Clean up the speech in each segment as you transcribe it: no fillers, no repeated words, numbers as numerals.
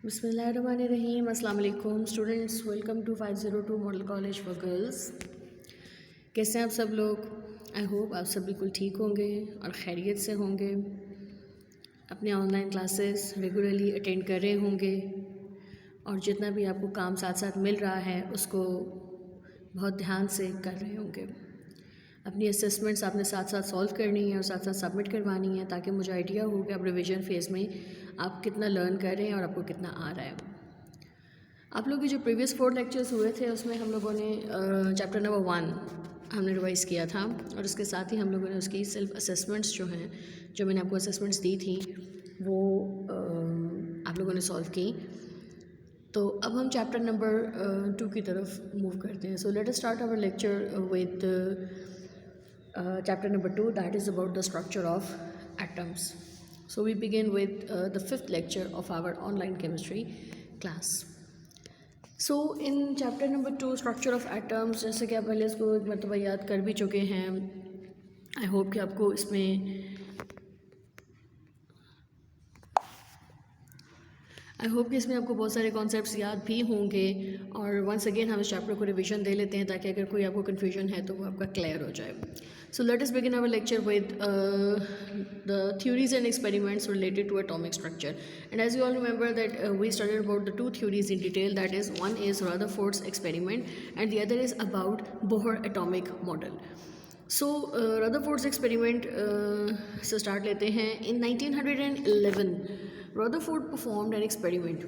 बिस्मिल्लाहिर्रहमानिर्रहीम। अस्सलाम वालेकुम students, welcome to 502 model college for girls. कैसे हैं आप सब लोग? आई होप आप सब बिल्कुल ठीक होंगे और खैरियत से होंगे। अपने ऑनलाइन क्लासेस रेगुलरली अटेंड कर रहे होंगे और जितना भी आपको काम साथ साथ मिल रहा है उसको बहुत ध्यान से कर रहे होंगे। अपनी असेसमेंट्स आपने साथ साथ सॉल्व करनी है और साथ साथ सबमिट करवानी है ताकि मुझे आइडिया हो कि आप रिवीजन फेज़ में आप कितना लर्न कर रहे हैं और आपको कितना आ रहा है। आप लोग के जो प्रीवियस 4 लेक्चर्स हुए थे उसमें हम लोगों ने चैप्टर नंबर 1 हमने रिवाइज़ किया था और उसके साथ ही हम लोगों ने उसकी सेल्फ असेसमेंट्स जो हैं, जो मैंने आपको असेसमेंट्स दी थी वो आप लोगों ने सॉल्व की। तो अब हम चैप्टर नंबर 2 की तरफ मूव करते हैं। So let us start our lecture with chapter number 2, that is about the structure of atoms. So we begin with the 5th lecture of our online chemistry class. So in chapter number 2 structure of atoms, जैसे कि आप पहले इसको एक मरतबा याद कर भी चुके हैं, आई होप कि आपको इसमें आपको बहुत सारे कॉन्सेप्ट्स याद भी होंगे। और वंस अगेन हम इस चैप्टर को रिवीजन दे लेते हैं ताकि अगर कोई आपको कन्फ्यूजन है तो वो आपका क्लियर हो जाए। So let us begin our lecture with the theories and experiments related to atomic structure. And as you all remember that we studied about the 2 theories in detail, that is one is Rutherford's experiment and the other is about Bohr atomic model. So Rutherford's experiment से start लेते हैं। इन 1911 Rutherford performed an experiment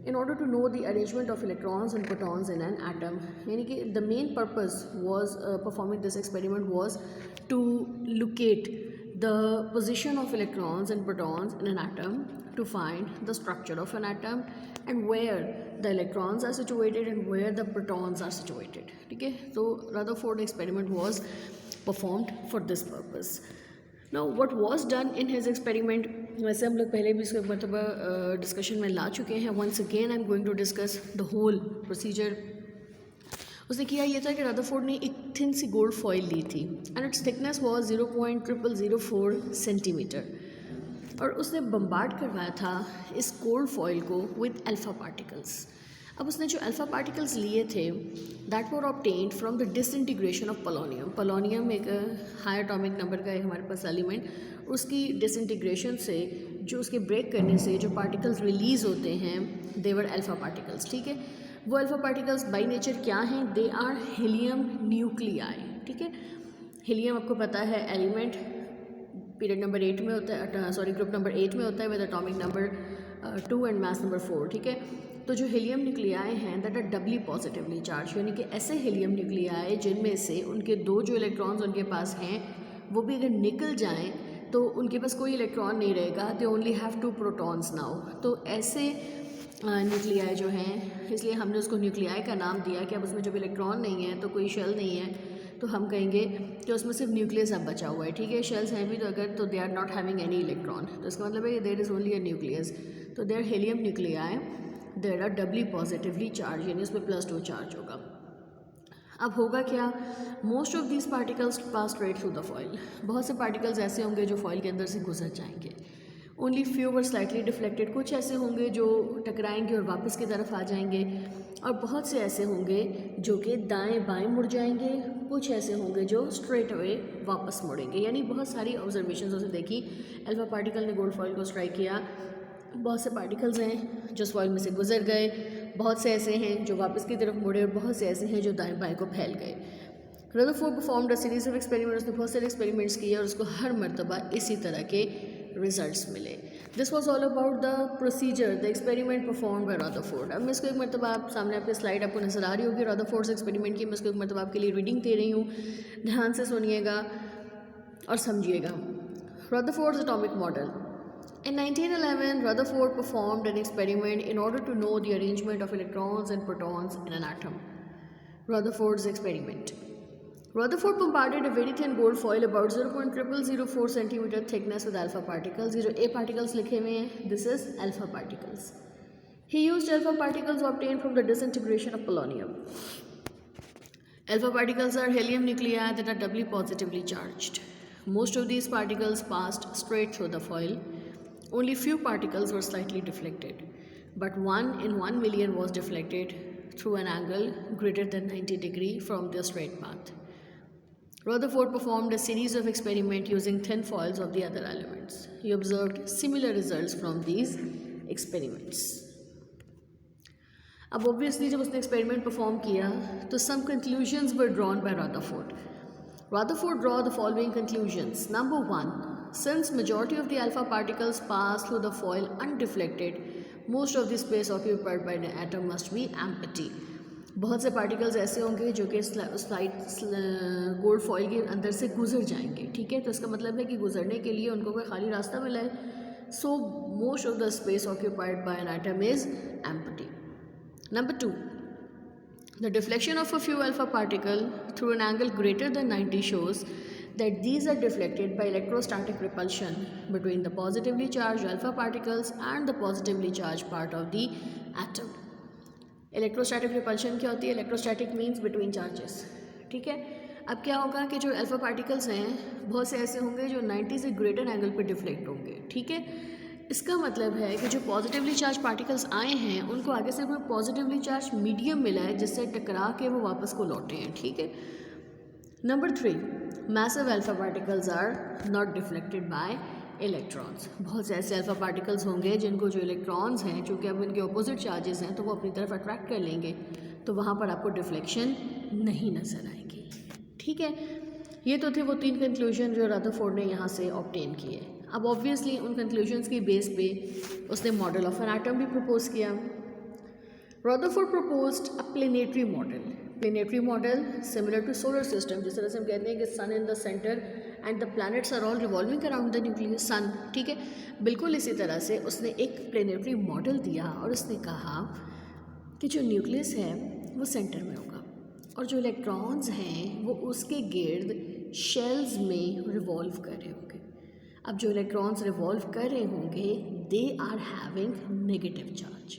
in order to know the arrangement of electrons and protons in an atom. यानी कि the main purpose was performing this experiment was to locate the position of electrons and protons in an atom, to find the structure of an atom and where the electrons are situated and where the protons are situated. ठीक है, so Rutherford experiment was performed for this purpose. Now what was done in his experiment, वैसे हम लोग पहले भी इसको एक मरतबा डिस्कशन में ला चुके हैं। Once again I am going to discuss the whole procedure. उसने किया ये था कि रदरफोर्ड ने एक थिन सी गोल्ड फॉइल ली थी and its thickness was 0.0004 centimetre और उसने बम्बार्ड करवाया था इस गोल्ड फॉइल को विद अल्फ़ा पार्टिकल्स। अब उसने जो अल्फ़ा पार्टिकल्स लिए थे that were obtained from the disintegration of polonium. Polonium एक हाई एटॉमिक नंबर का एक हमारे पास एलिमेंट, उसकी डिसइंटीग्रेशन से जो उसके ब्रेक करने से जो पार्टिकल्स रिलीज़ होते हैं दे वर अल्फ़ा पार्टिकल्स। ठीक है, वो अल्फ़ा पार्टिकल्स बाई नेचर क्या हैं? They are helium nuclei. ठीक है, हीलियम आपको पता है एलिमेंट पीरियड नंबर 8 में होता है, सॉरी ग्रुप नंबर 8 में होता है with atomic number 2 and mass number 4। ठीक है, तो जो हीलियम न्यूक्लियाई हैं that are doubly positively charge, यानी कि ऐसे हीलियम न्यूक्लियाई जिनमें से उनके 2 जो इलेक्ट्रॉन्स उनके पास हैं वो भी अगर निकल जाएं तो उनके पास कोई इलेक्ट्रॉन नहीं रहेगा, they only have 2 protons now. तो ऐसे न्यूक्लियाई जो हैं, इसलिए हमने उसको न्यूक्लियाई का नाम दिया कि अब उसमें जब इलेक्ट्रॉन नहीं है तो कोई शेल नहीं है तो हम कहेंगे कि उसमें सिर्फ न्यूक्लियस अब बचा हुआ है। ठीक है, शेल्स हैं भी तो अगर तो they are not having any electron, तो इसका मतलब है there is only a nucleus. तो there helium nuclei there are doubly positively charge, यानी उसमें +2 चार्ज होगा। अब होगा क्या? Most of these particles pass straight through the foil. बहुत से पार्टिकल्स ऐसे होंगे जो फॉइल के अंदर से गुजर जाएंगे। ओनली फ्यू वर स्लाइटली डिफ्लेक्टेड, कुछ ऐसे होंगे जो टकराएंगे और वापस की तरफ आ जाएंगे और बहुत से ऐसे होंगे जो कि दाएं बाएं मुड़ जाएंगे, कुछ ऐसे होंगे जो स्ट्रेट अवे वापस मुड़ेंगे। यानी बहुत सारी ऑब्जर्वेशन उसे देखी। अल्फा पार्टिकल ने गोल्ड फॉइल को स्ट्राइक किया, बहुत से पार्टिकल्स हैं जो फॉइल में से गुजर गए, बहुत से ऐसे हैं जो वापस की तरफ मुड़े और बहुत से ऐसे हैं जो दाएं बाएं को फैल गए। Rutherford performed a series of experiment, उसने बहुत सारे एक्सपेरिमेंट्स किए और उसको हर मरतबा इसी तरह के रिजल्ट्स मिले। This was all about the procedure the experiment perform by Rutherford. अब मैं इसको एक मरतबा आप सामने आपके स्लाइड आपको नजर आ रही होगी रदरफोर्ड्स एक्सपेरिमेंट की। मैं इसको एक मरतबा आपके लिए रीडिंग दे रही हूँ, ध्यान से सुनिएगा और समझिएगा। Rutherford's atomic model. In 1911, Rutherford performed an experiment in order to know the arrangement of electrons and protons in an atom. Rutherford's experiment. Rutherford bombarded a very thin gold foil about 0.0004 centimeter thickness with alpha particles. ये जो A particles लिखे हुए हैं, this is alpha particles. He used alpha particles obtained from the disintegration of polonium. Alpha particles are helium nuclei that are doubly positively charged. Most of these particles passed straight through the foil. Only few particles were slightly deflected. but 1 in 1 million was deflected through an angle greater than 90 degree from the straight path. Rutherford performed a series of experiments using thin foils of the other elements. He observed similar results from these experiments. अब obviously जब उसने experiment perform किया तो some conclusions were drawn by Rutherford. Rutherford draw the following conclusions. Number 1, since majority of the alpha particles pass through the foil undeflected, most of the space occupied by the atom must be empty. बहुत से particles ऐसे होंगे जो कि slide gold foil के अंदर से गुजर जाएंगे, ठीक है. तो इसका मतलब है कि गुजरने के लिए उनको कोई खाली रास्ता मिला है. So most of the space occupied by an atom is empty. Number 2, the deflection of a few alpha particle through an angle greater than 90 shows that these are deflected by electrostatic repulsion between the positively charged alpha particles and the positively charged part of the atom. Electrostatic repulsion क्या होती है? Electrostatic means between charges, ठीक है. अब क्या होगा कि जो अल्फा पार्टिकल्स हैं बहुत से ऐसे होंगे जो 90 से ग्रेटर एंगल पे डिफ्लेक्ट होंगे, ठीक है. इसका मतलब है कि जो पॉजिटिवली चार्ज पार्टिकल्स आए हैं उनको आगे से कोई पॉजिटिवली चार्ज मीडियम मिला है जिससे टकरा के वो वापस को लौटे हैं, ठीक है. Number 3, massive alpha particles are not deflected by electrons. बहुत से ऐसे अल्फा पार्टिकल्स होंगे जिनको जो इलेक्ट्रॉन्स हैं चूँकि अब इनके अपोजिट चार्जेस हैं तो वो अपनी तरफ अट्रैक्ट कर लेंगे, तो वहाँ पर आपको डिफ्लेक्शन नहीं नज़र आएगी, ठीक है. ये तो थे वो 3 कंक्लूजन जो रदरफोर्ड ने यहाँ से ऑब्टेन किए. अब ऑब्वियसली उन कंक्लूजन्स की बेस पे उसने मॉडल ऑफ एन एटम भी प्रपोज किया. Rutherford proposed a planetary model. Planetary model similar to solar system, जिस तरह से हम कहते हैं कि sun in the centre and the planets are all revolving around the nucleus sun, ठीक है. बिल्कुल इसी तरह से उसने एक प्लेनेटरी मॉडल दिया और उसने कहा कि जो न्यूक्लियस है वो सेंटर में होगा और जो इलेक्ट्रॉन्स हैं वो उसके गिर्द शेल्स में रिवॉल्व कर रहे होंगे. अब जो इलेक्ट्रॉन्स रिवॉल्व कर रहे होंगे they are having negative charge,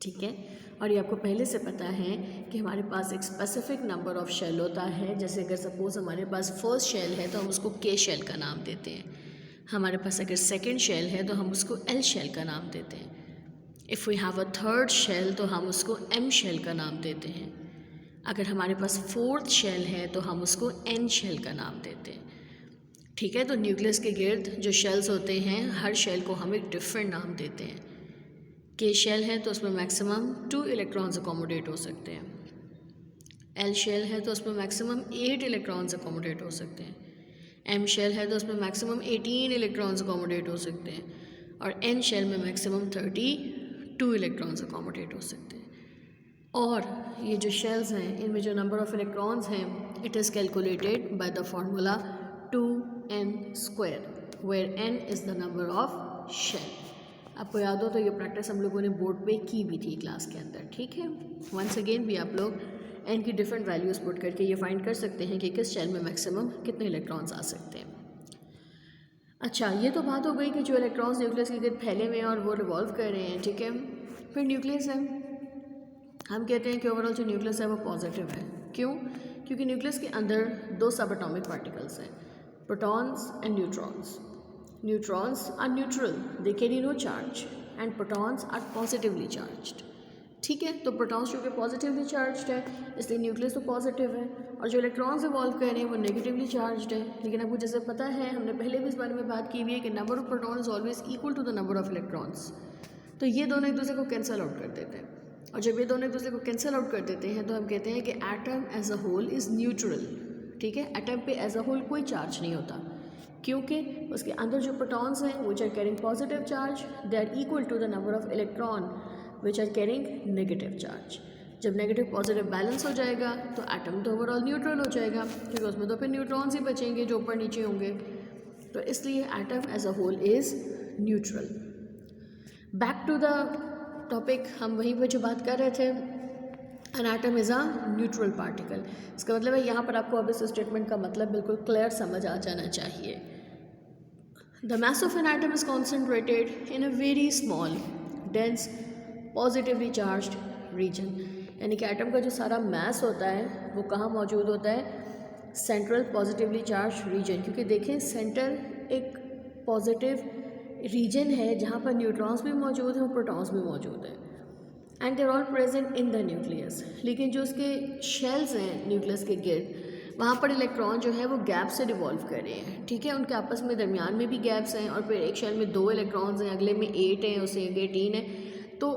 ठीक है. और ये आपको पहले से पता है कि हमारे पास एक स्पेसिफिक नंबर ऑफ शेल होता है. जैसे अगर सपोज़ हमारे पास फर्स्ट शेल है तो हम उसको के शेल का नाम देते हैं. हमारे पास अगर सेकंड शेल है तो हम उसको एल शेल का नाम देते हैं. If we have a third shell तो हम उसको एम शेल का नाम देते हैं. अगर हमारे पास फोर्थ शेल है तो हम उसको एन शेल का नाम देते हैं, ठीक है. तो न्यूक्लियस के गिर्द जो शेल्स होते हैं हर शेल को हम एक डिफरेंट नाम देते हैं. के शेल है तो उसमें मैक्सिमम 2 इलेक्ट्रॉन्स अकोमोडेट हो सकते हैं. एल शेल है तो उसमें मैक्सिमम 8 इलेक्ट्रॉन्स अकोमोडेट हो सकते हैं. एम शेल है तो उसमें मैक्सिमम 18 इलेक्ट्रॉन्स अकोमोडेट हो सकते हैं. और एन शेल में मैक्सिमम 32 इलेक्ट्रॉन्स अकोमोडेट हो सकते हैं. और ये जो शेल्स हैं इनमें जो नंबर ऑफ़ इलेक्ट्रॉन्स हैं it is calculated by the formula 2n² where n is the number of shell. आपको याद हो तो ये प्रैक्टिस हम लोगों ने बोर्ड पे की भी थी क्लास के अंदर, ठीक है. वंस अगेन भी आप लोग n की डिफरेंट वैल्यूज़ पुट करके ये फाइंड कर सकते हैं कि किस शेल में मैक्सिमम कितने इलेक्ट्रॉन्स आ सकते हैं. अच्छा, ये तो बात हो गई कि जो इलेक्ट्रॉन्स न्यूक्लियस के गिर्द फैले हुए हैं और वो रिवॉल्व कर रहे हैं, ठीक है. फिर न्यूक्लियस है, हम कहते हैं कि ओवरऑल जो न्यूक्लियस है वो पॉजिटिव है. क्यों? क्योंकि न्यूक्लियस के अंदर 2 सब एटॉमिक पार्टिकल्स हैं, protons and neutrons. Neutrons are neutral, they carry no charge, and protons are positively charged, ठीक है. तो प्रोटॉन्स जो कि पॉजिटिवली चार्ज्ड है इसलिए न्यूक्लियस तो पॉजिटिव है, और जो इलेक्ट्रॉन्स इवॉल्व कर रहे हैं वो नेगेटिवली चार्ज्ड है. लेकिन आपको जैसे पता है हमने पहले भी इस बारे में बात की हुई है कि number of proton is always equal to the number of electrons. तो ये दोनों एक दूसरे को कैंसिल आउट कर देते हैं, और जब ये दोनों एक दूसरे को कैंसिल आउट कर देते हैं तो हम कहते हैं कि atom as a whole is neutral, ठीक है. एटम पे एज अ होल कोई चार्ज नहीं होता क्योंकि उसके अंदर जो प्रोटॉन्स हैं which are carrying positive charge they are equal to the number of electron which are carrying negative charge. जब नेगेटिव पॉजिटिव बैलेंस हो जाएगा तो एटम तो ओवरऑल न्यूट्रल हो जाएगा क्योंकि उसमें तो फिर न्यूट्रॉन्स ही बचेंगे जो ऊपर नीचे होंगे. तो इसलिए atom as a whole is neutral. Back to the topic, हम वहीं पर जो बात कर रहे थे, an atom is a neutral particle. इसका मतलब है यहाँ पर आपको अब इस स्टेटमेंट का मतलब बिल्कुल क्लियर समझ आ जाना चाहिए. The mass of an atom is concentrated in a very small, dense, positively charged region. यानी कि एटम का जो सारा मास होता है वो कहाँ मौजूद होता है? Central positively charge region. क्योंकि देखें सेंटर एक पॉजिटिव रीजन है जहाँ पर न्यूट्रॉन्स भी मौजूद हैं और प्रोटॉन्स भी मौजूद हैं, and there all present in the nucleus. लेकिन जो उसके शेल्स हैं न्यूक्लियस के गिर्द, वहाँ पर इलेक्ट्रॉन जो है वो गैप से रिवॉल्व कर रहे हैं, ठीक है। उनके आपस में दरमियान में भी गैप्स हैं, और फिर एक शेल में 2 इलेक्ट्रॉन्स हैं, अगले में 8 हैं, उससे आगे 18 है। तो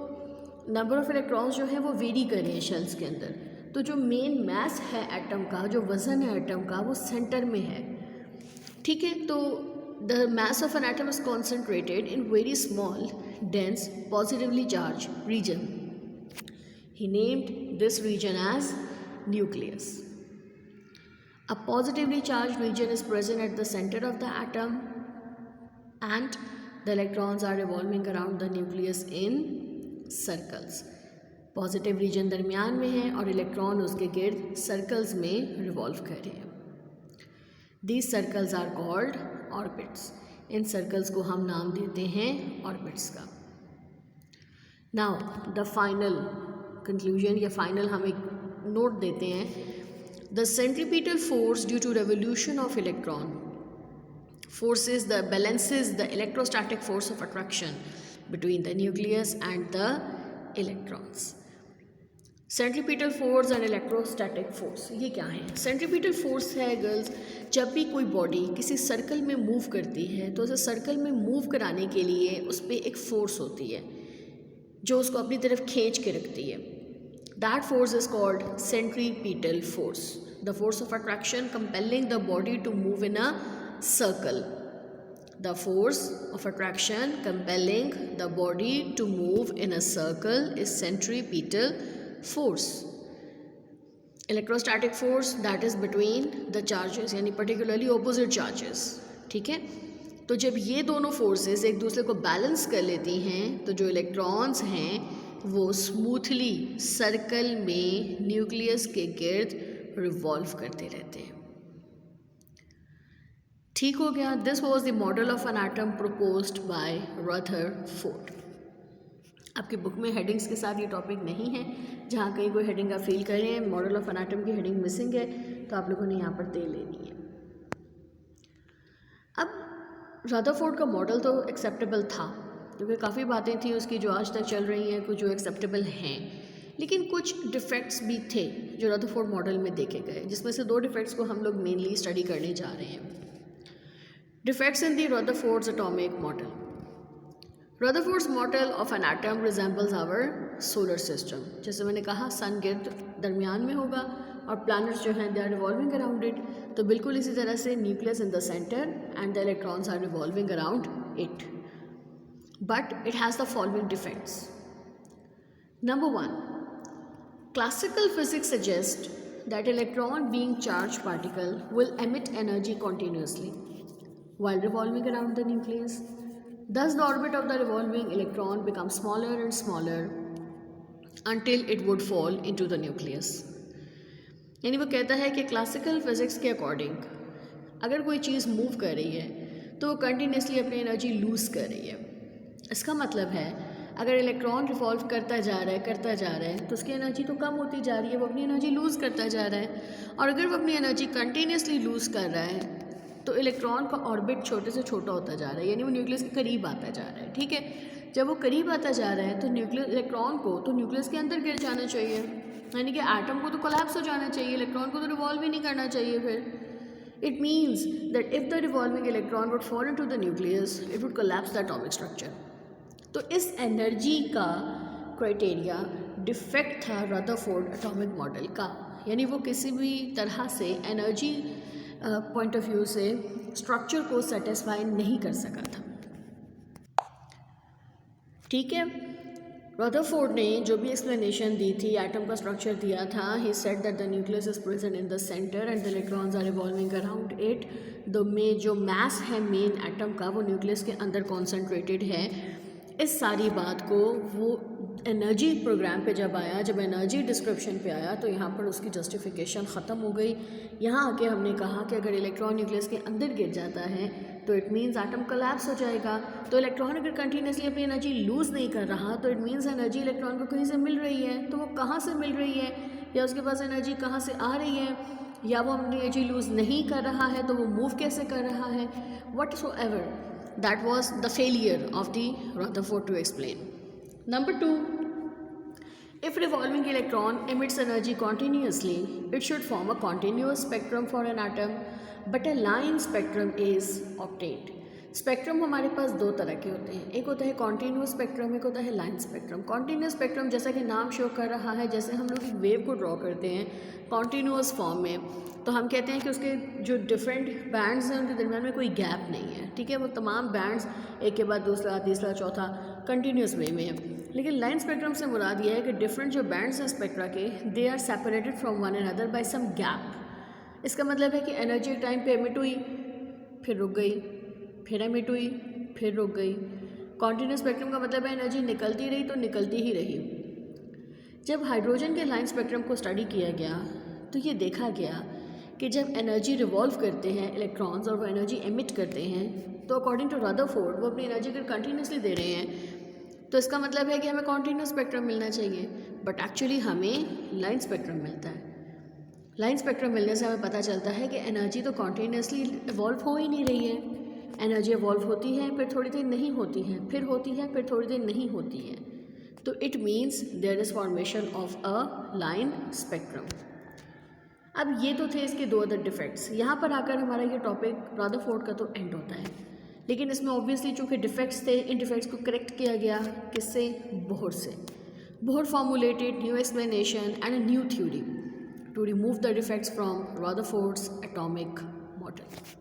नंबर ऑफ़ इलेक्ट्रॉन्स जो है वो वेरी कर रहे हैं शेल्स के अंदर। तो जो मेन मास है एटम का, जो वज़न है एटम का, वो सेंटर में है, ठीक है। तो the mass of an atom is concentrated in very small dense positively charged region. He named this region as nucleus. A positively charged region is present at the center of the atom, and the electrons are revolving around the nucleus in circles. Positive region दरमियान में है और electron उसके गिर्द circles में revolve कर रहे हैं। These circles are called orbits. इन सर्कल्स को हम नाम देते हैं ऑर्बिट्स का। नाउ द फाइनल कंक्लूजन या फाइनल हम एक नोट देते हैं। The centripetal force due to revolution of electron forces the balances the electrostatic force of attraction between the nucleus and the electrons. Centripetal force and electrostatic force, ये क्या है? Centripetal force है girls, जब भी कोई body किसी circle में move करती है तो उसे सर्कल में मूव कराने के लिए उस पर एक फोर्स होती है जो उसको अपनी तरफ खींच के रखती है। That force is called centripetal force, the force of attraction compelling the body to move in a circle. The force of attraction compelling the body to move in a circle is centripetal force. Electrostatic force, that is between the charges, यानी particularly opposite charges, ठीक है। तो जब ये दोनों forces एक दूसरे को बैलेंस कर लेती हैं तो जो इलेक्ट्रॉन्स हैं वो स्मूथली सर्कल में न्यूक्लियस के गिर्द रिवॉल्व करते रहते हैं। ठीक हो गया। This was the model of an atom proposed by Rutherford. आपकी बुक में हेडिंग्स के साथ ये टॉपिक नहीं है, जहाँ कहीं कोई हेडिंग आप फील कर रहे हैं मॉडल ऑफ एन एटम की हेडिंग मिसिंग है तो आप लोगों ने यहाँ पर दे लेनी है। अब रदरफोर्ड का मॉडल तो एक्सेप्टेबल था क्योंकि काफ़ी बातें थी उसकी जो आज तक चल रही हैं, कुछ जो एक्सेप्टेबल हैं, लेकिन कुछ डिफेक्ट्स भी थे जो रदरफोर्ड मॉडल में देखे गए, जिसमें से 2 डिफेक्ट्स को हम लोग मेनली स्टडी करने जा रहे हैं। Defects in the Rutherford's atomic model. Rutherford's model of an atom resembles our solar system. जैसे मैंने कहा सन गिर्द दरमियान में होगा और प्लैनेट्स जो हैं they are revolving around it, तो बिल्कुल इसी तरह से nucleus in the centre and the electrons are revolving around it, but it has the following defects. Number 1, classical physics suggests that electron being charged particle will emit energy continuously while revolving around the nucleus. Thus the orbit of the revolving electron becomes smaller and smaller until it would fall into the nucleus. यानी वो कहता है कि classical physics के according अगर कोई चीज़ move कर रही है तो वो कंटिन्यूसली अपनी एनर्जी लूज़ कर रही है। इसका मतलब है अगर इलेक्ट्रॉन रिवॉल्व करता जा रहा है तो उसकी एनर्जी तो कम होती जा रही है, वो अपनी एनर्जी लूज़ करता जा रहा है। और अगर वो अपनी एनर्जी कंटिन्यूसली लूज़ कर रहा है तो इलेक्ट्रॉन का ऑर्बिट छोटे से छोटा होता जा रहा है, यानी वो न्यूक्लियस के करीब आता जा रहा है, ठीक है। जब वो करीब आता जा रहा है तो इलेक्ट्रॉन को तो न्यूक्लियस के अंदर गिर जाना चाहिए, यानी कि एटम को तो कोलैप्स हो जाना चाहिए, इलेक्ट्रॉन को तो रिवॉल्व ही नहीं करना चाहिए। फिर it means that if the revolving electron would fall into the nucleus it would collapse the atomic structure. तो इस एनर्जी का क्राइटेरिया डिफेक्ट था रदरफोर्ड एटॉमिक मॉडल का, यानी वो किसी भी तरह से एनर्जी पॉइंट ऑफ व्यू से स्ट्रक्चर को सेटिस्फाई नहीं कर सका था, ठीक है। रदरफोर्ड ने जो भी एक्सप्लेनेशन दी थी, एटम का स्ट्रक्चर दिया था, he said that the nucleus is present in the centre and the electrons are revolving around it. जो मास है मेन एटम का वो न्यूक्लियस के अंदर कॉन्सेंट्रेटेड है। इस सारी बात को वो एनर्जी प्रोग्राम पे जब आया, जब एनर्जी डिस्क्रिप्शन पे आया तो यहाँ पर उसकी जस्टिफिकेशन ख़त्म हो गई। यहाँ आके हमने कहा कि अगर इलेक्ट्रॉन न्यूक्लियस के अंदर गिर जाता है तो इट मीन्स एटम कोलैप्स हो जाएगा। तो इलेक्ट्रॉन अगर कंटिन्यूसली अपनी एनर्जी लूज़ नहीं कर रहा तो इट मीन्स एनर्जी इलेक्ट्रॉन को कहीं से मिल रही है, तो वो कहाँ से मिल रही है या उसके पास एनर्जी कहाँ से आ रही है, या वो अपनी एनर्जी लूज़ नहीं कर रहा है तो वो मूव कैसे कर रहा है, what so ever That was the failure of the Rutherford to explain. Number 2, if revolving electron emits energy continuously, it should form a continuous spectrum for an atom, but a line spectrum is obtained. Spectrum हमारे पास दो तरह के होते हैं, एक होता है continuous spectrum, एक होता है लाइन स्पेक्ट्रम। कॉन्टीन्यूस स्पेक्ट्रम जैसा कि नाम शो कर रहा है, जैसे हम लोग एक वेव को ड्रॉ करते हैं कॉन्टीन्यूस फॉर्म में, तो हम कहते हैं कि उसके जो डिफरेंट बैंड्स हैं उनके दरमियान में कोई गैप नहीं है, ठीक है। वो तमाम बैंड्स एक के बाद दूसरा तीसरा चौथा कंटिन्यूस वे में है। लेकिन लाइन स्पेक्ट्रम से मुराद ये है कि डिफरेंट जो बैंड्स हैं स्पेक्ट्रा के, they are separated from one another by some gap. इसका मतलब है कि एनर्जी एक टाइम पे एमिट हुई, फिर रुक गई, फिर एमिट हुई, फिर रुक गई। कॉन्टीन्यूस स्पेक्ट्रम का मतलब है एनर्जी निकलती रही तो निकलती ही रही। जब हाइड्रोजन के लाइन स्पेक्ट्रम को स्टडी किया गया तो ये देखा गया कि जब एनर्जी रिवॉल्व करते हैं इलेक्ट्रॉन्स और वो एनर्जी एमिट करते हैं, तो अकॉर्डिंग टू रदरफोर्ड वो अपनी एनर्जी अगर कंटिन्यूसली दे रहे हैं तो इसका मतलब है कि हमें कॉन्टीन्यूस स्पेक्ट्रम मिलना चाहिए, बट एक्चुअली हमें लाइन स्पेक्ट्रम मिलता है। लाइन स्पेक्ट्रम मिलने से हमें पता चलता है कि एनर्जी तो कॉन्टीन्यूसली इवॉल्व हो ही नहीं रही है। एनर्जी इवॉल्व होती है, फिर थोड़ी देर नहीं होती है, फिर होती है, फिर थोड़ी देर नहीं होती है। तो it means there is formation of a line spectrum. अब ये तो थे इसके दो अदर डिफेक्ट्स। यहाँ पर आकर हमारा ये टॉपिक रदरफोर्ड का तो एंड होता है, लेकिन इसमें ऑब्वियसली चूँकि डिफेक्ट्स थे, इन डिफेक्ट्स को करेक्ट किया गया किससे? बोहर से। Bohr formulated new explanation and a new theory to remove the defects from Rutherford's atomic model.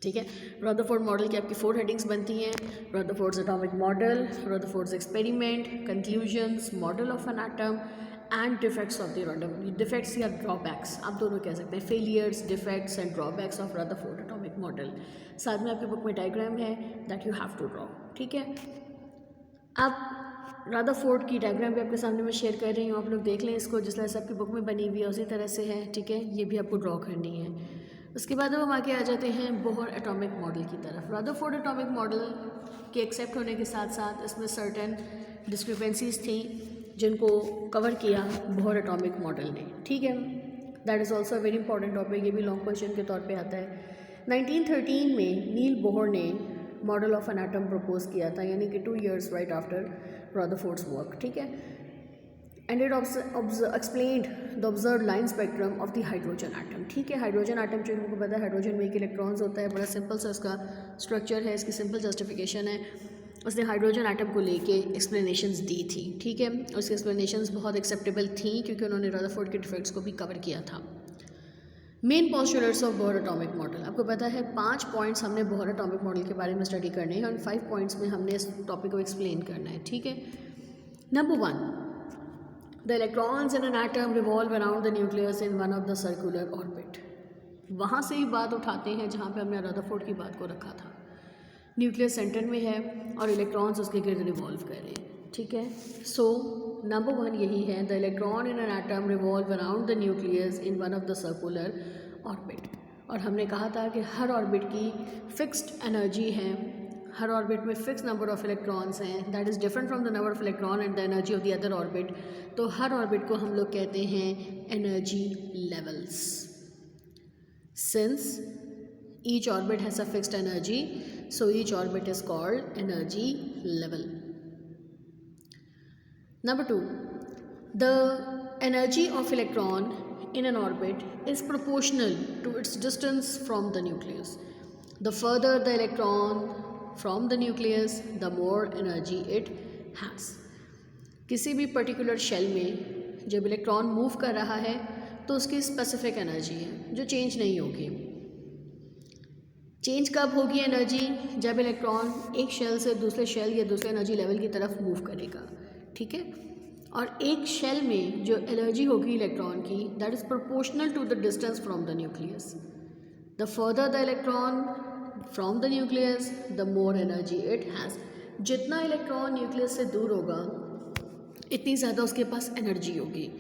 ठीक है, रदरफोर्ड मॉडल की आपकी 4 हेडिंग्स बनती हैं: Rutherford's atomic model, Rutherford's experiment, conclusions, model of an atom and defects of the Rutherford. Defects या drawbacks आप दोनों कह सकते हैं, failures, defects and drawbacks of Rutherford atomic model. साथ में आपकी बुक में डायग्राम है that you have to draw. ठीक है, अब रदरफोर्ड की डायग्राम भी आपके सामने मैं शेयर कर रही हूँ, आप लोग देख लें इसको, जिस तरह से आपकी बुक में बनी हुई है उसी तरह से है। ठीक है, ये भी आपको ड्रॉ करनी है। उसके बाद हम आगे आ जाते हैं बोहर एटॉमिक मॉडल की तरफ। रदरफोर्ड एटॉमिक मॉडल के एक्सेप्ट होने के साथ साथ इसमें सर्टेन डिस्क्रिपेंसीज थी जिनको कवर किया बोहर एटॉमिक मॉडल ने। ठीक है, that is also very important topic, ये भी लॉन्ग क्वेश्चन के तौर पे आता है। 1913 में नील बोहर ने model of an atom propose किया था, यानी कि 2 years right after Rutherford's work. ठीक है, and it explained the observe line spectrum of the hydrogen atom. ठीक है, हाइड्रोजन एटम जो हमको पता है हाइड्रोजन में एक इलेक्ट्रॉन्स होता है, बड़ा सिंपल सा उसका स्ट्रक्चर है, इसकी सिंपल जस्टिफिकेशन है। उसने हाइड्रोजन एटम को लेके एक्सप्लेनेशंस दी थी। ठीक है, उसकी एक्सप्लेनेशंस बहुत एक्सेप्टेबल थी क्योंकि उन्होंने रदरफोर्ड के डिफेक्ट्स को भी कवर किया था। Main postulates of Bohr atomic model, आपको पता है 5 पॉइंट्स हमने बोहर एटॉमिक मॉडल के बारे में स्टडी करने हैं और 5 पॉइंट्स में हमने इस टॉपिक को एक्सप्लेन करना है। ठीक है, number 1, the electrons in an atom revolve around the nucleus in one of the circular orbit. वहाँ से ही बात उठाते हैं जहाँ पे हमने रदरफोर्ड की बात को रखा था। न्यूक्लियस सेंटर में है और इलेक्ट्रॉन्स उसके गिर्द रिवॉल्व कर रहे हैं। ठीक है, सो नंबर 1 यही है, the electron in an atom revolve around the nucleus in one of the circular orbit. और हमने कहा था कि हर ऑर्बिट की फिक्स्ड एनर्जी है, हर ऑर्बिट में फिक्स नंबर ऑफ इलेक्ट्रॉन्स हैं, that is different from the number of electron and the energy of the other orbit. तो हर ऑर्बिट को हम लोग कहते हैं energy levels. Since each orbit has a fixed energy, so each orbit is called energy level. Number 2, the energy of electron in an orbit is proportional to its distance from the nucleus. The further the electron from the nucleus, the more energy it has. किसी भी particular shell में जब electron move कर रहा है तो उसकी specific energy है जो चेंज नहीं होगी। चेंज कब होगी एनर्जी? जब इलेक्ट्रॉन एक शेल से दूसरे शेल या दूसरे एनर्जी लेवल की तरफ मूव करेगा। ठीक है, और एक शेल में जो एनर्जी होगी इलेक्ट्रॉन की, that is proportional to the distance from the nucleus. The further the electron from the nucleus, the more energy it has. जितना इलेक्ट्रॉन न्यूक्लियस से दूर होगा इतनी ज़्यादा उसके पास एनर्जी होगी।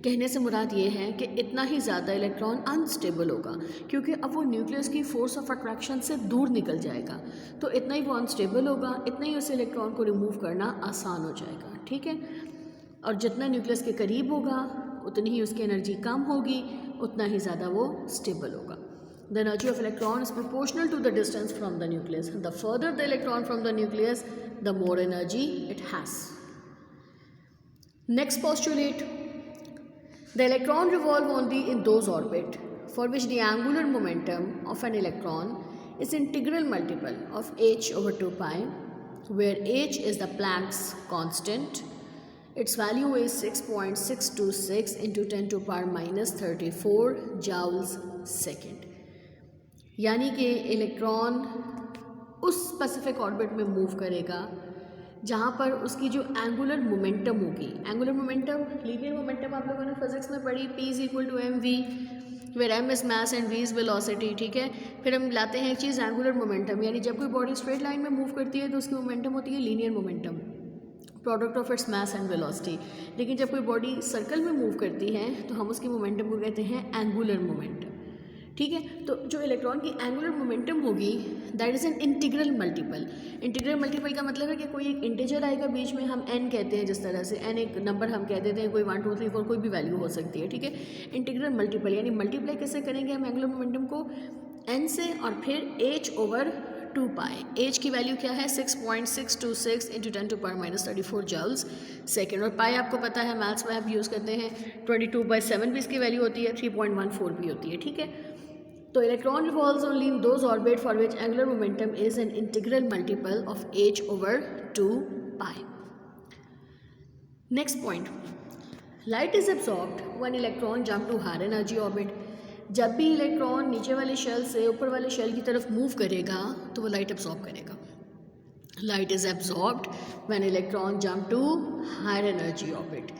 कहने से मुराद ये है कि इतना ही ज़्यादा इलेक्ट्रॉन अनस्टेबल होगा क्योंकि अब वो न्यूक्लियस की फोर्स ऑफ अट्रैक्शन से दूर निकल जाएगा, तो इतना ही वो अनस्टेबल होगा, इतना ही उस इलेक्ट्रॉन को रिमूव करना आसान हो जाएगा। ठीक है, और जितना न्यूक्लियस के करीब होगा उतनी ही उसकी एनर्जी कम होगी, उतना ही ज़्यादा वो स्टेबल होगा। The energy of electron is proportional to the distance from the nucleus. The further the electron from the nucleus, the more energy it has. Next postulate. The electron revolve only in those orbits for which the angular momentum of an electron is integral multiple of h over 2 pi, where h is the Planck's constant. Its value is 6.626 into 10 to power minus 34 joules second. यानी कि electron उस specific orbit में move करेगा जहाँ पर उसकी जो angular momentum होगी, एंगुलर मोमेंटम लीनियर मोमेंटम आप लोगों ने फिजिक्स में पढ़ी, P is equal to M V, where M is mass and V is velocity, ठीक है। फिर हम लाते हैं एक चीज़ एंगुलर मोमेंटम, यानी जब कोई बॉडी स्ट्रेट लाइन में मूव करती है तो उसकी मोमेंटम होती है linear momentum, product of its mass and velocity. लेकिन जब कोई बॉडी सर्कल में मूव करती है तो हम उसकी मोमेंटम को कहते हैं एंगुलर मोमेंटम, ठीक है। तो जो इलेक्ट्रॉन की एंगुलर मोमेंटम होगी that is an integral multiple. Integral multiple का मतलब है कि कोई एक इंटीजर आएगा बीच में, हम n कहते हैं, जिस तरह से n एक नंबर हम कह देते हैं, कोई 1 2 3 4 कोई भी वैल्यू हो सकती है, ठीक है। इंटीग्रल मल्टीपल यानी मल्टीप्लाई कैसे करेंगे हम एंगुलर मोमेंटम को n से और फिर h ओवर 2 पाई। h की वैल्यू क्या है 6.626 into 10 to power minus 34 joules second, और पाई आपको पता है मैथ्स में आप यूज़ करते हैं 22/7 भी इसकी वैल्यू होती है, 3.14 भी होती है, ठीक है। तो electron revolves only in those orbit for which angular momentum is an integral multiple of h over 2 pi. Next point, light is absorbed when electron jump to higher energy orbit. जब भी इलेक्ट्रॉन नीचे वाले shell से ऊपर वाले shell की तरफ move करेगा तो वो लाइट एब्जॉर्ब करेगा। Light is absorbed when electron jump to higher energy orbit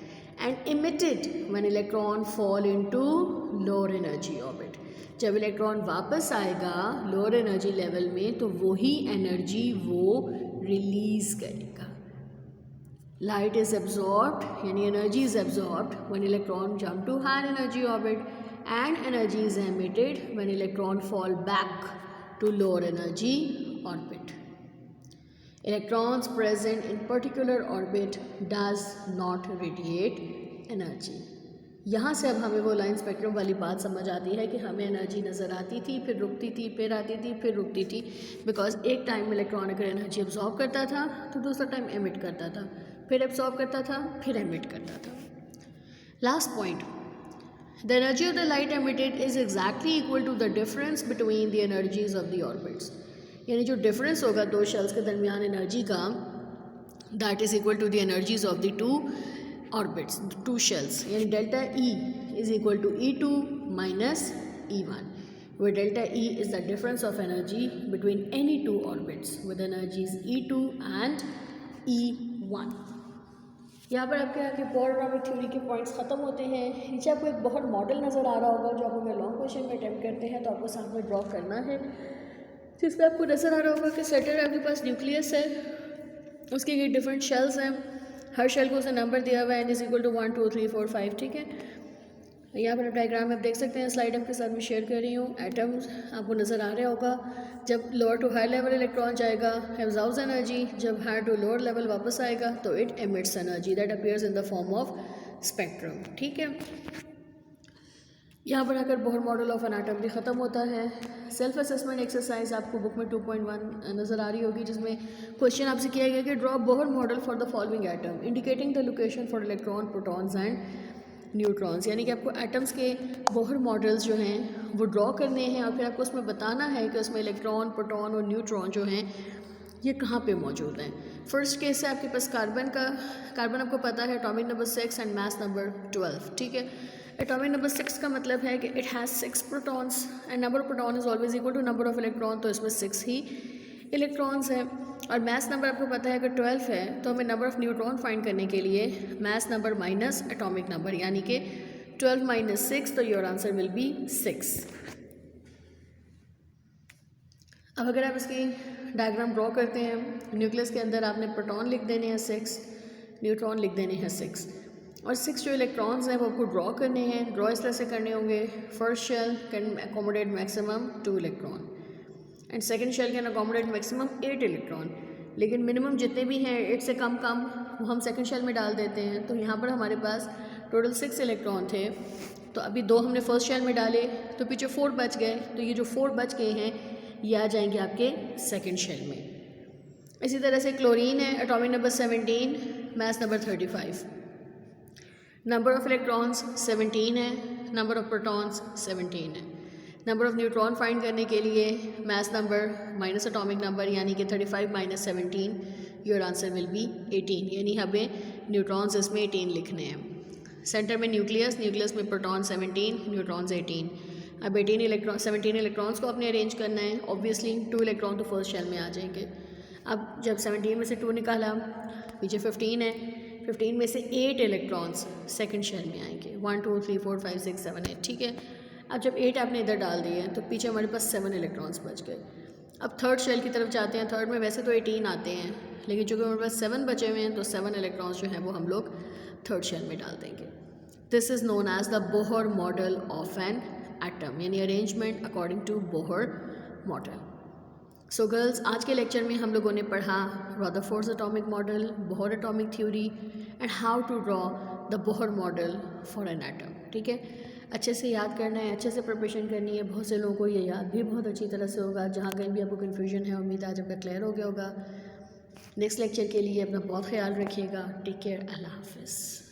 and emitted when electron fall into lower energy orbit. जब इलेक्ट्रॉन वापस आएगा लोअर एनर्जी लेवल में तो वही एनर्जी वो रिलीज करेगा। लाइट इज एब्जॉर्ब्ड यानी energy is absorbed when electron jump to higher energy orbit and energy is emitted when electron fall back to lower energy orbit. Electrons present in particular orbit does not radiate energy. यहाँ से अब हमें वो line spectrum वाली बात समझ आती है कि हमें एनर्जी नज़र आती थी, फिर रुकती थी, फिर आती थी, फिर रुकती थी, बिकॉज एक टाइम इलेक्ट्रॉन अगर एनर्जी एब्जॉर्ब करता था तो दूसरा टाइम एमिट करता था, फिर एब्जॉर्ब करता था, फिर एमिट करता था। Last point, the energy of the light emitted is exactly equal to the difference between the energies of the orbits. यानी जो डिफरेंस होगा दो शेल्स के दरमियान एनर्जी का, that is equal to the energies of the two orbits, two shells, यानी delta E is equal to E2 minus E1, where delta E is the difference of energy between any two orbits with energies E2 and E1। यहाँ पर आपके आगे bore atomic theory के points ख़त्म होते हैं। नीचे आपको एक बहुत मॉडल नज़र आ रहा होगा जो आप अगर लॉन्ग क्वेश्चन में अटैम्प्ट करते हैं तो आपको साथ में ड्रॉ करना है, जिसमें आपको नज़र आ रहा होगा कि सेंटर आपके पास न्यूक्लियस है, उसके ये डिफरेंट शेल्स हैं, हर शेल को उसने नंबर दिया हुआ है n इज इक्वल टू 1 2 3 4 5, ठीक है। यहाँ पर डायग्राम आप देख सकते हैं, स्लाइड आपके साथ में शेयर कर रही हूँ। एटम्स आपको नज़र आ रहा होगा, जब lower to higher level electron जाएगा एब्जॉर्ब्स एनर्जी, जब हायर टू लोअर लेवल वापस आएगा तो it emits energy that appears in the form of spectrum, ठीक है। यहाँ पर आकर Bohr model of an atom भी ख़त्म होता है। सेल्फ असेसमेंट एक्सरसाइज आपको बुक में 2.1 नज़र आ रही होगी, जिसमें क्वेश्चन आपसे किया गया कि draw Bohr model for the following atom indicating the location for electron, protons and neutrons. यानी कि आपको एटम्स के बोहर मॉडल्स जो हैं वो ड्रॉ करने हैं और फिर आपको उसमें बताना है कि उसमें इलेक्ट्रॉन, प्रोटॉन और न्यूट्रॉन जो हैं ये कहाँ पे मौजूद हैं। फर्स्ट केस है आपके पास कार्बन का। कार्बन आपको पता है atomic number 6 and mass number 12, ठीक है। एटॉमिक नंबर 6 का मतलब है कि it has 6 protons and number of proton is always equal to number of electron, तो इसमें 6 ही इलेक्ट्रॉन्स हैं। और मास नंबर आपको पता है अगर 12 है तो हमें नंबर ऑफ़ न्यूट्रॉन फाइंड करने के लिए mass number minus atomic number, यानी कि 12 माइनस 6, तो योर आंसर विल बी 6। अब अगर आप इसकी डायग्राम ड्रॉ करते हैं, न्यूक्लियस के अंदर आपने प्रोटॉन लिख देने हैं 6, न्यूट्रॉन लिख देने हैं 6, और 6 जो इलेक्ट्रॉन्स हैं वो आपको ड्रॉ करने हैं। ड्रॉ इस तरह से करने होंगे, first shell can accommodate maximum 2 electron and second shell can accommodate maximum 8 electron, लेकिन मिनिमम जितने भी हैं 8 से कम वो हम सेकेंड शेल में डाल देते हैं। तो यहाँ पर हमारे पास टोटल 6 इलेक्ट्रॉन थे तो अभी 2 हमने फर्स्ट शेल में डाले तो पीछे 4 बच गए, तो ये जो 4 बच गए हैं ये आ जाएंगे आपके सेकंड शेल में। इसी तरह से क्लोरीन है, atomic number 17, mass number 35, number of electrons 17 है, नंबर ऑफ प्रोटॉन्स 17 है। नंबर ऑफ न्यूट्रॉन फाइंड करने के लिए mass number minus atomic number यानी कि 35 minus 17, your answer will be 18, यानी हमें न्यूट्रॉन्स इसमें 18 लिखने हैं। सेंटर में न्यूक्लियस, न्यूक्लियस में प्रोटॉन 17, न्यूट्रॉन्स 18। अब 17 इलेक्ट्रॉन्स को अपने अरेंज करना है। ऑब्वियसली 2 इलेक्ट्रॉन तो फर्स्ट शेल में आ जाएंगे। अब जब 17 में से 2 निकाला, पीछे 15 है, 15 में से 8 इलेक्ट्रॉन्स सेकंड शेल में आएंगे, 1 2 3 4 5 6 7 8, ठीक है। अब जब 8 आपने इधर डाल दिए तो पीछे हमारे पास 7 इलेक्ट्रॉन्स बच गए। अब थर्ड शेल की तरफ जाते हैं। थर्ड में वैसे तो 18 आते हैं, लेकिन चूँकि हमारे पास 7 बचे हुए हैं तो 7 इलेक्ट्रॉन्स जो हैं वो हम लोग थर्ड शेल में डाल देंगे। This is known as the Bohr model of an atom, यानी arrangement according to Bohr model. So girls, आज के लेक्चर में हम लोगों ने पढ़ा Rutherford's atomic model, Bohr atomic theory and how to draw the Bohr model for an atom, ठीक है। अच्छे से याद करना है, अच्छे से प्रिपरेशन करनी है। बहुत से लोगों को ये याद भी बहुत अच्छी तरह से होगा। जहाँ कहीं भी आपको कन्फ्यूजन है, उम्मीद है आज आपका क्लियर हो गया होगा। नेक्स्ट लेक्चर के लिए अपना बहुत ख्याल रखिएगा। टेक केयर, अल्लाह हाफिज़।